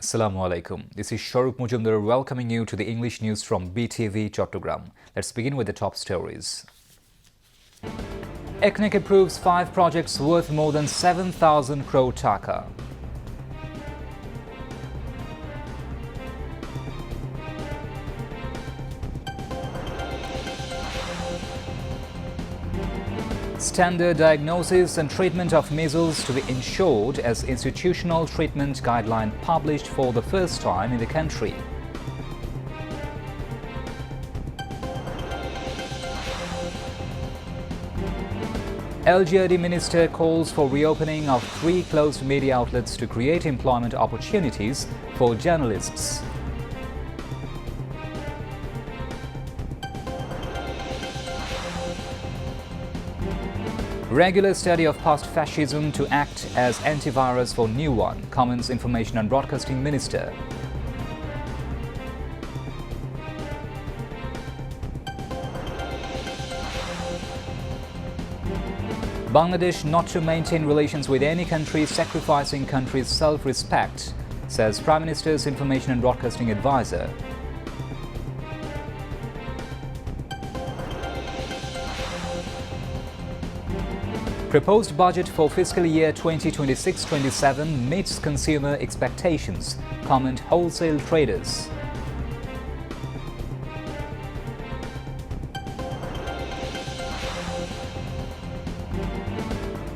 Assalamu alaikum. This is Shahrukh Mujumdar welcoming you to the English news from Btv-Chattogram. Let's begin with the top stories. ECNEC approves 5 projects worth more than 7,000 crore taka. Standard diagnosis and treatment of measles to be ensured as institutional treatment guideline published for the first time in the country. LGRD minister calls for reopening of 3 closed media outlets to create employment opportunities for journalists. Regular study of past fascism to act as antivirus for new one, comments Information and Broadcasting Minister. Bangladesh not to maintain relations with any country sacrificing country's self-respect, says Prime Minister's Information and Broadcasting Advisor. Proposed budget for fiscal year 2026-27 meets consumer expectations, comment wholesale traders.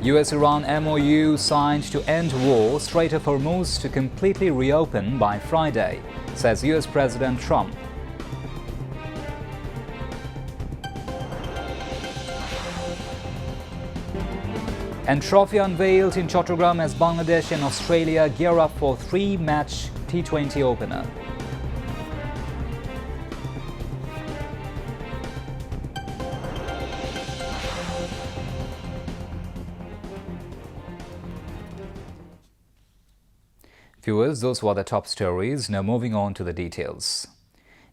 US-Iran MOU signed to end war, Strait of Hormuz to completely reopen by Friday, says US President Trump. And trophy unveiled in Chattogram as Bangladesh and Australia gear up for 3-match T20 opener. Viewers, those were the top stories. Now moving on to the details.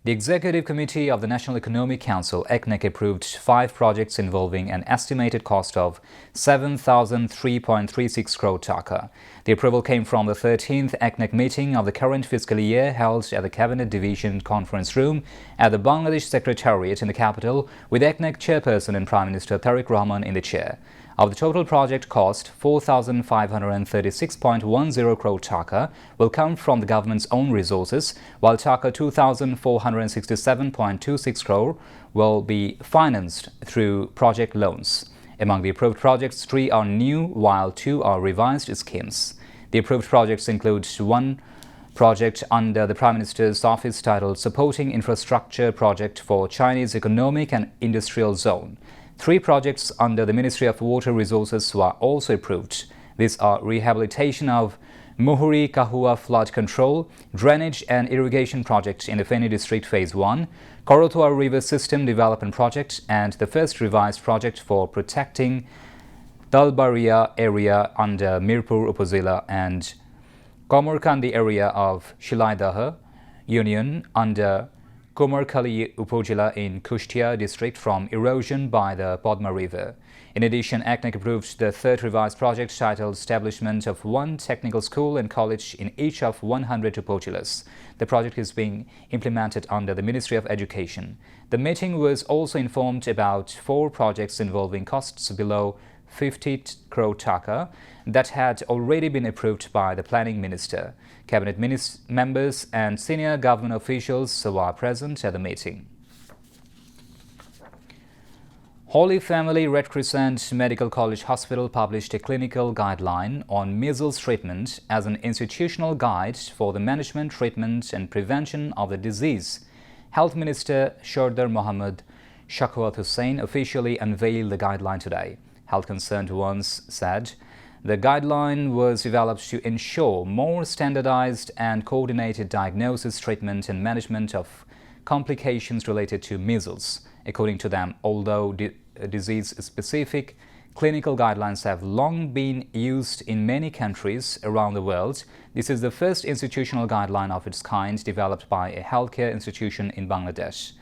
The Executive Committee of the National Economic Council, ECNEC, approved 5 projects involving an estimated cost of 7,003.36 crore taka. The approval came from the 13th ECNEC meeting of the current fiscal year held at the Cabinet Division Conference Room at the Bangladesh Secretariat in the capital, with ECNEC Chairperson and Prime Minister Tariq Rahman in the chair. Of the total project cost, 4,536.10 crore taka will come from the government's own resources, while taka 2,467.26 crore will be financed through project loans. Among the approved projects, 3 are new, while 2 are revised schemes. The approved projects include 1 project under the Prime Minister's office titled Supporting Infrastructure Project for Chinese Economic and Industrial Zone. 3 projects under the Ministry of Water Resources were also approved. These are rehabilitation of Muhuri Kahua flood control, drainage and irrigation project in the Feni district phase 1, Korotwa river system development project, and the first revised project for protecting Dalbaria area under Mirpur Upazila and Komorkandi area of Shilaidaha Union under Komarkali Upazila in Kushtia district from erosion by the Padma River. In addition, ECNEC approved the 3rd revised project titled Establishment of 1 technical school and college in each of 100 Upazilas. The project is being implemented under the Ministry of Education. The meeting was also informed about 4 projects involving costs below 50 crore taka that had already been approved by the Planning Minister. Cabinet members and senior government officials were present at the meeting. Holy Family Red Crescent Medical College Hospital published a clinical guideline on measles treatment as an institutional guide for the management, treatment and prevention of the disease. Health Minister Shardar Mohammad Shakwat Hussain officially unveiled the guideline today. Health concerned ones said the guideline was developed to ensure more standardized and coordinated diagnosis, treatment and management of complications related to measles. According to them, although disease-specific clinical guidelines have long been used in many countries around the world, this is the first institutional guideline of its kind developed by a healthcare institution in Bangladesh.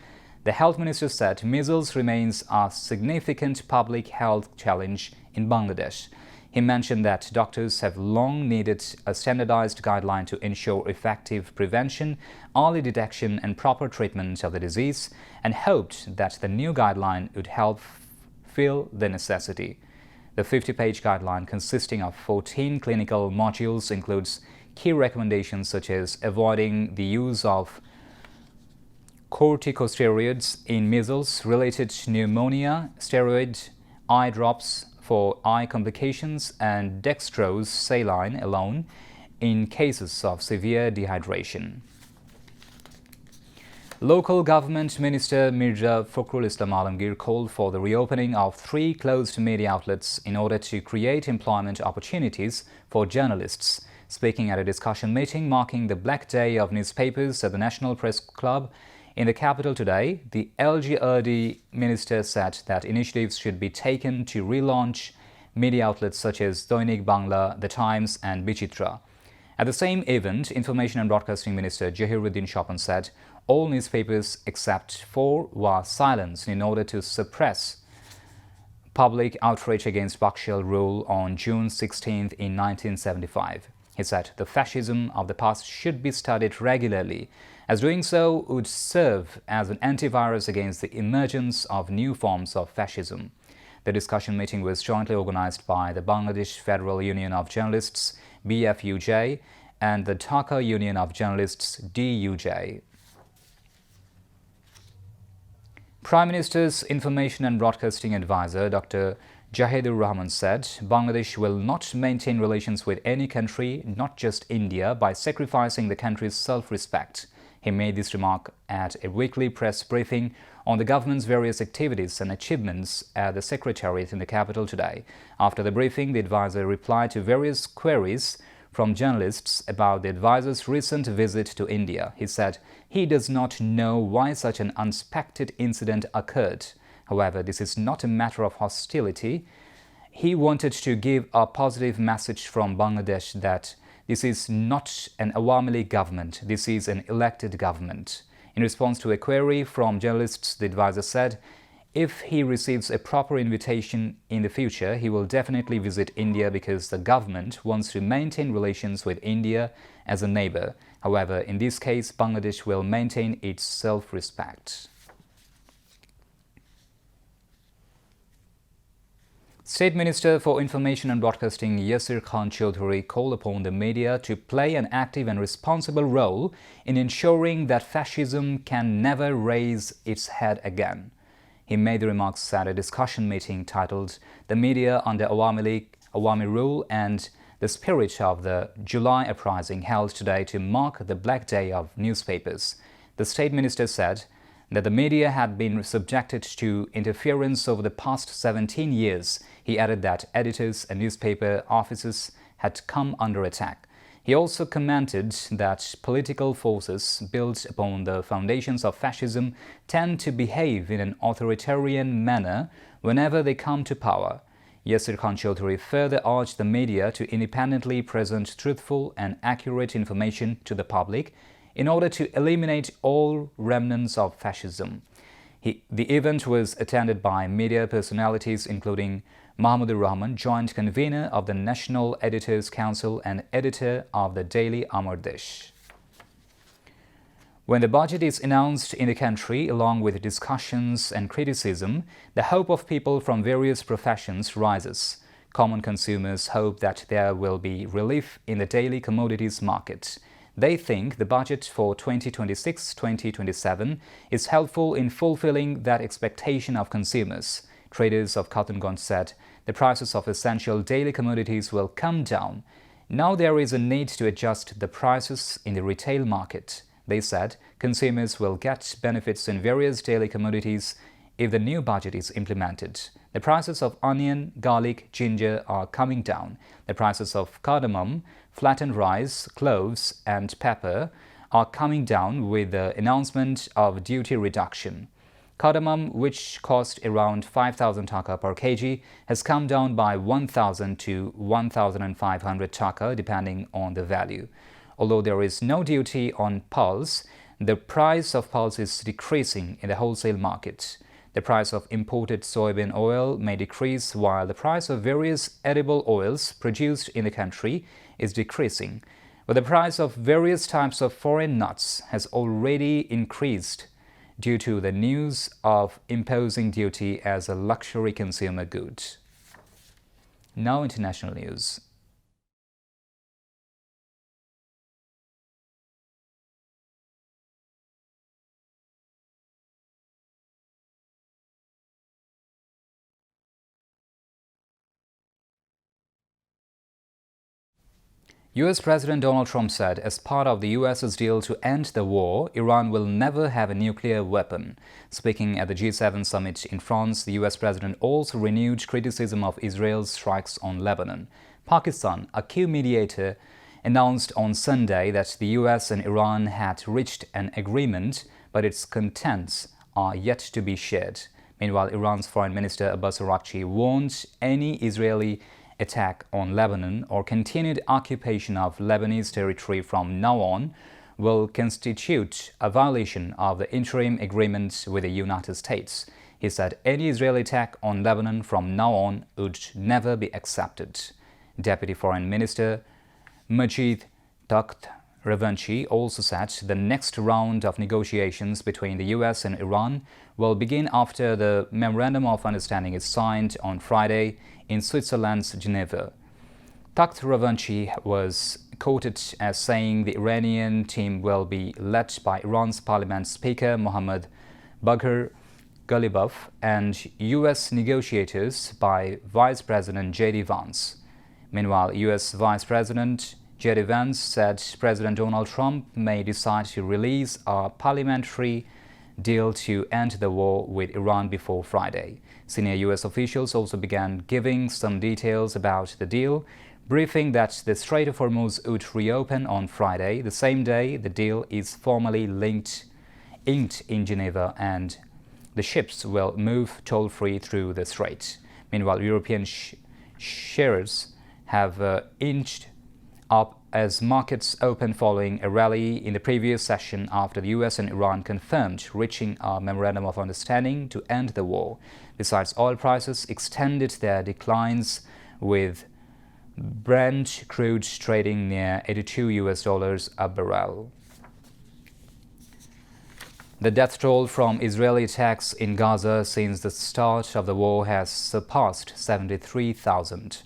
The health minister said measles remains a significant public health challenge in Bangladesh. He He mentioned that doctors have long needed a standardized guideline to ensure effective prevention, early detection and proper treatment of the disease, and hoped that the new guideline would help fill the necessity. The 50-page guideline, consisting of 14 clinical modules, includes key recommendations such as avoiding the use of corticosteroids in measles-related pneumonia, steroid eye drops for eye complications, and dextrose saline alone in cases of severe dehydration. Local Government Minister Mirza Fakhrul Islam Alamgir called for the reopening of 3 closed media outlets in order to create employment opportunities for journalists. Speaking at a discussion meeting marking the Black Day of Newspapers at the National Press Club in the capital today, the LGRD minister said that initiatives should be taken to relaunch media outlets such as Dailynews Bangla, The Times and Bichitra. At the same event, Information and Broadcasting Minister Jahiruddin Chopin said all newspapers except 4 were silenced in order to suppress public outrage against Bakshal rule on June 16 in 1975. He said the fascism of the past should be studied regularly, as doing so would serve as an antivirus against the emergence of new forms of fascism. The discussion meeting was jointly organized by the Bangladesh Federal Union of Journalists, BFUJ, and the Dhaka Union of Journalists, DUJ. Prime Minister's Information and Broadcasting Advisor, Dr. Jahidur Rahman said Bangladesh will not maintain relations with any country, not just India, by sacrificing the country's self-respect. He made this remark at a weekly press briefing on the government's various activities and achievements at the Secretariat in the capital today. After the briefing, the advisor replied to various queries from journalists about the advisor's recent visit to India. He said he does not know why such an unexpected incident occurred. However, this is not a matter of hostility. He wanted to give a positive message from Bangladesh that this is not an Awami League government, this is an elected government. In response to a query from journalists, the advisor said if he receives a proper invitation in the future, he will definitely visit India because the government wants to maintain relations with India as a neighbor. However, in this case, Bangladesh will maintain its self-respect. State Minister for Information and Broadcasting Yasir Khan Chaudhary called upon the media to play an active and responsible role in ensuring that fascism can never raise its head again. He made the remarks at a discussion meeting titled "The Media Under Awami League, Awami Rule and the Spirit of the July Uprising" held today to mark the Black Day of Newspapers. The State Minister said that the media had been subjected to interference over the past 17 years. He added that editors and newspaper offices had come under attack. He also commented that political forces built upon the foundations of fascism tend to behave in an authoritarian manner whenever they come to power. Yasir Khan Chaudhary further urged the media to independently present truthful and accurate information to the public in order to eliminate all remnants of fascism. The event was attended by media personalities including Mahmudur Rahman, joint convener of the National Editors Council and editor of the daily Amar Desh. When the budget is announced in the country, along with discussions and criticism, the hope of people from various professions rises. Common consumers hope that there will be relief in the daily commodities market. They think the budget for 2026-2027 is helpful in fulfilling that expectation of consumers. Traders of Katungond said the prices of essential daily commodities will come down. Now there is a need to adjust the prices in the retail market. They said consumers will get benefits in various daily commodities if the new budget is implemented. The prices of onion, garlic, ginger are coming down. The prices of cardamom, flattened rice, cloves and pepper are coming down with the announcement of duty reduction. Cardamom, which cost around 5,000 taka per kg, has come down by 1,000 to 1,500 taka depending on the value. Although there is no duty on pulse, the price of pulse is decreasing in the wholesale market. The price of imported soybean oil may decrease while the price of various edible oils produced in the country is decreasing. But the price of various types of foreign nuts has already increased due to the news of imposing duty as a luxury consumer good. Now international news. U.S. President Donald Trump said as part of the U.S.'s deal to end the war, Iran will never have a nuclear weapon. Speaking at the G7 summit in France, the U.S. president also renewed criticism of Israel's strikes on Lebanon. Pakistan, a key mediator, announced on Sunday that the U.S. and Iran had reached an agreement, but its contents are yet to be shared. Meanwhile, Iran's Foreign Minister Abbas Araghchi warned any Israeli attack on Lebanon or continued occupation of Lebanese territory from now on will constitute a violation of the interim agreement with the United States. He said any Israeli attack on Lebanon from now on would never be accepted. Deputy Foreign Minister Majid Takht Ravanchi also said the next round of negotiations between the U.S. and Iran will begin after the Memorandum of Understanding is signed on Friday in Switzerland's Geneva. Takht Ravanchi was quoted as saying the Iranian team will be led by Iran's Parliament Speaker Mohammad Bagher Ghalibaf and U.S. negotiators by Vice President J.D. Vance. Meanwhile, U.S. Vice President J.D. Vance said President Donald Trump may decide to release a parliamentary deal to end the war with Iran before Friday. Senior U.S. officials also began giving some details about the deal, briefing that the Strait of Hormuz would reopen on Friday, the same day the deal is formally inked in Geneva, and the ships will move toll-free through the strait. Meanwhile, European shares have inched up as markets open following a rally in the previous session after the U.S. and Iran confirmed reaching a memorandum of understanding to end the war. Besides, oil prices extended their declines, with Brent crude trading near $82 a barrel. The death toll from Israeli attacks in Gaza since the start of the war has surpassed 73,000.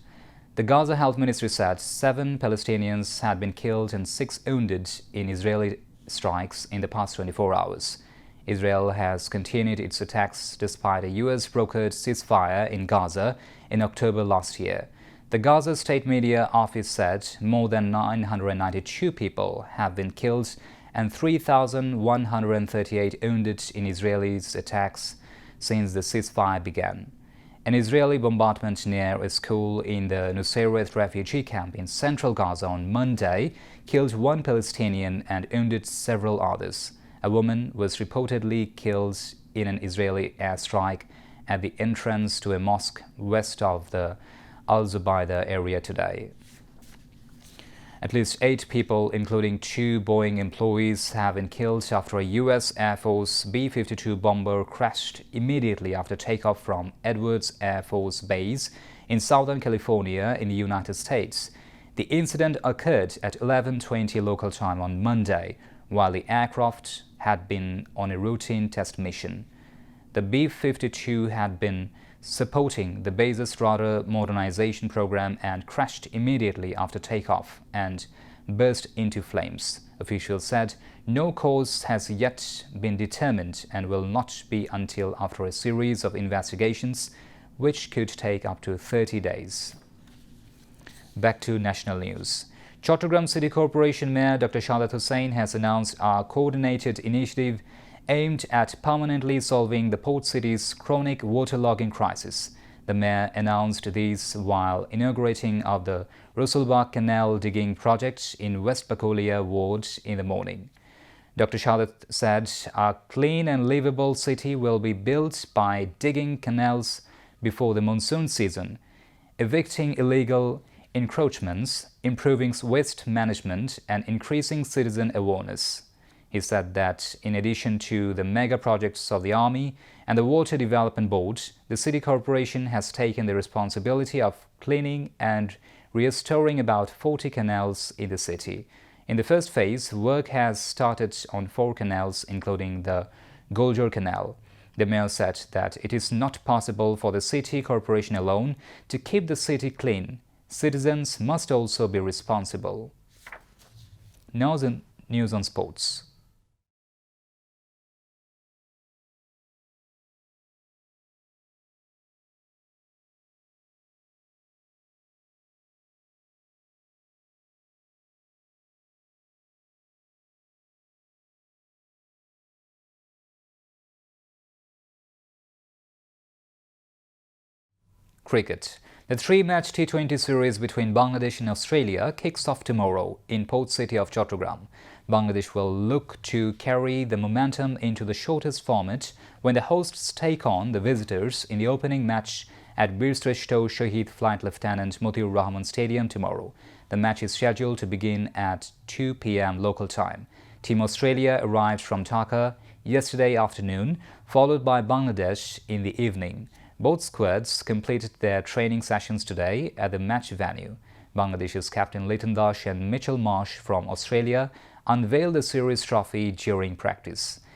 The Gaza Health Ministry said 7 Palestinians had been killed and 6 wounded in Israeli strikes in the past 24 hours. Israel has continued its attacks despite a U.S.-brokered ceasefire in Gaza in October last year. The Gaza State Media Office said more than 992 people have been killed and 3,138 wounded in Israelis' attacks since the ceasefire began. An Israeli bombardment near a school in the Nusayrat refugee camp in central Gaza on Monday killed 1 Palestinian and wounded several others. A woman was reportedly killed in an Israeli airstrike at the entrance to a mosque west of the Al-Zubaydah area today. At least 8 people, including 2 Boeing employees, have been killed after a U.S. Air Force B-52 bomber crashed immediately after takeoff from Edwards Air Force Base in Southern California in the United States. The incident occurred at 11:20 local time on Monday, while the aircraft had been on a routine test mission. The B-52 had been supporting the base's Raater modernization program and crashed immediately after takeoff and burst into flames. Officials said no cause has yet been determined and will not be until after a series of investigations, which could take up to 30 days. Back to national news. Chattogram City Corporation Mayor Dr. Shahdat Hussain has announced a coordinated initiative aimed at permanently solving the port city's chronic waterlogging crisis. The mayor announced this while inaugurating of the Rusulbagh Canal digging project in West Bakolia ward in the morning. Dr. Shahdat said a clean and livable city will be built by digging canals before the monsoon season, evicting illegal encroachments, improving waste management, and increasing citizen awareness. He said that in addition to the mega projects of the Army and the Water Development Board, the City Corporation has taken the responsibility of cleaning and restoring about 40 canals in the city. In the first phase, work has started on 4 canals, including the Goljor Canal. The mayor said that it is not possible for the City Corporation alone to keep the city clean. Citizens must also be responsible. Now the news on sports. Cricket. The 3-match T20 series between Bangladesh and Australia kicks off tomorrow in port city of Chattogram. Bangladesh will look to carry the momentum into the shortest format when the hosts take on the visitors in the opening match at Birstreshto Shahid Flight Lieutenant Motiur Rahman Stadium tomorrow. The match is scheduled to begin at 2 p.m. local time. Team Australia arrived from Dhaka yesterday afternoon, followed by Bangladesh in the evening. Both squads completed their training sessions today at the match venue. Bangladesh's captain Liton Dash and Mitchell Marsh from Australia unveiled the series trophy during practice.